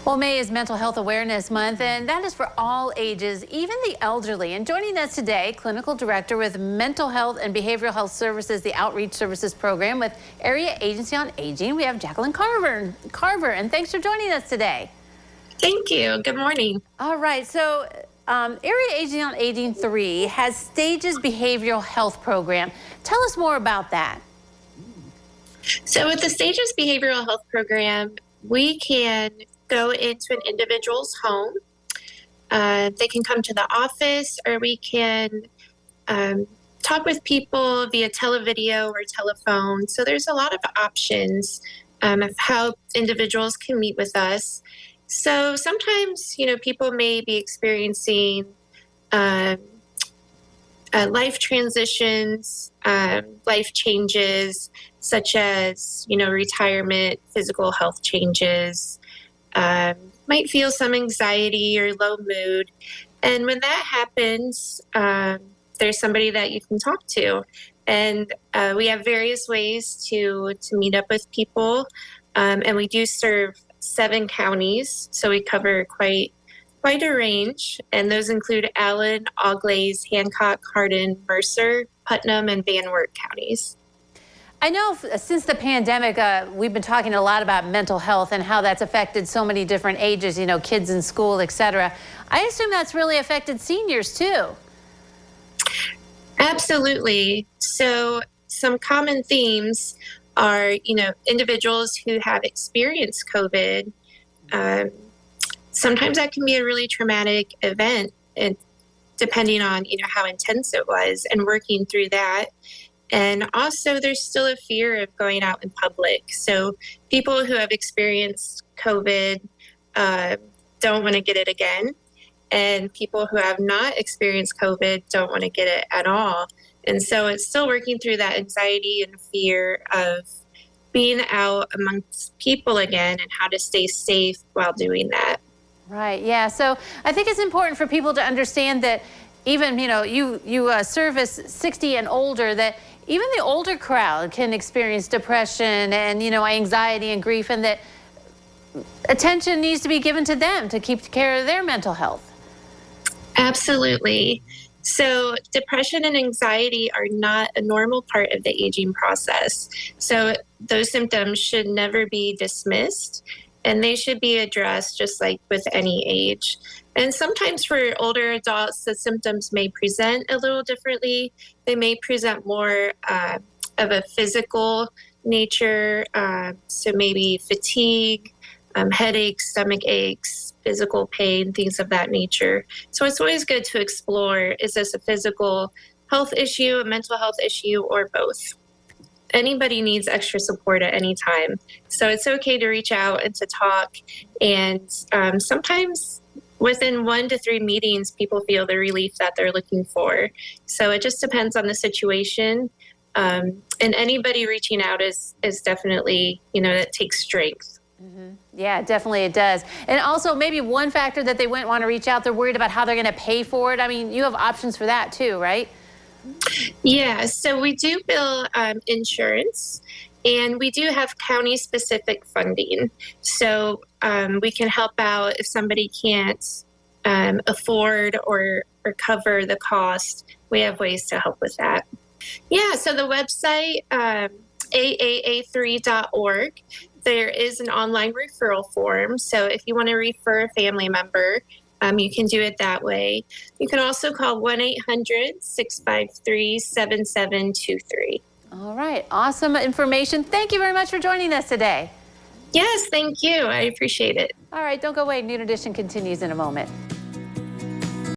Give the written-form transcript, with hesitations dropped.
Well, May is Mental Health Awareness Month, and that is for all ages, even the elderly. And joining us today, Clinical Director with Mental Health and Behavioral Health Services, the Outreach Services Program with Area Agency on Aging, we have Jacqueline Carver. And thanks for joining us today. Thank you. Good morning. All right. So Area Agency on Aging 3 has Stages Behavioral Health Program. Tell us more about that. So with the Stages Behavioral Health Program, we can go into an individual's home. They can come to the office, or we can talk with people via televideo or telephone. So there's a lot of options of how individuals can meet with us. So sometimes, people may be experiencing life transitions, life changes, such as, retirement, physical health changes, might feel some anxiety or low mood. And when that happens, there's somebody that you can talk to. And we have various ways to meet up with people. And we do serve 7 counties, so we cover quite a range. And those include Allen, Auglaize, Hancock, Hardin, Mercer, Putnam, and Van Wert counties. I know since the pandemic, we've been talking a lot about mental health and how that's affected so many different ages, kids in school, et cetera. I assume that's really affected seniors too. Absolutely. So some common themes are, individuals who have experienced COVID. Sometimes that can be a really traumatic event, and depending on, how intense it was, and working through that. And also there's still a fear of going out in public. So people who have experienced COVID don't want to get it again. And people who have not experienced COVID don't want to get it at all. And so it's still working through that anxiety and fear of being out amongst people again and how to stay safe while doing that. Right. Yeah. So I think it's important for people to understand that even, you service 60 and older, that even the older crowd can experience depression and, anxiety and grief, and that attention needs to be given to them to keep care of their mental health. Absolutely. So depression and anxiety are not a normal part of the aging process. So those symptoms should never be dismissed, and they should be addressed just like with any age. And sometimes for older adults, the symptoms may present a little differently. They may present more of a physical nature, so maybe fatigue, headaches, stomach aches, physical pain, things of that nature. So it's always good to explore, is this a physical health issue, a mental health issue, or both? Anybody needs extra support at any time. So it's okay to reach out and to talk. And sometimes within 1 to 3 meetings, people feel the relief that they're looking for. So it just depends on the situation. And anybody reaching out is definitely, it takes strength. Mm-hmm. Yeah, definitely it does. And also maybe one factor that they wouldn't want to reach out, they're worried about how they're going to pay for it. I mean, you have options for that too, right? Yeah, so we do bill insurance, and we do have county-specific funding. So we can help out if somebody can't afford or cover the cost. We have ways to help with that. Yeah, so the website, aaa3.org, there is an online referral form. So if you want to refer a family member, you can do it that way. You can also call 1-800-653-7723. All right. Awesome information. Thank you very much for joining us today. Yes, thank you. I appreciate it. All right. Don't go away. Noon Edition continues in a moment.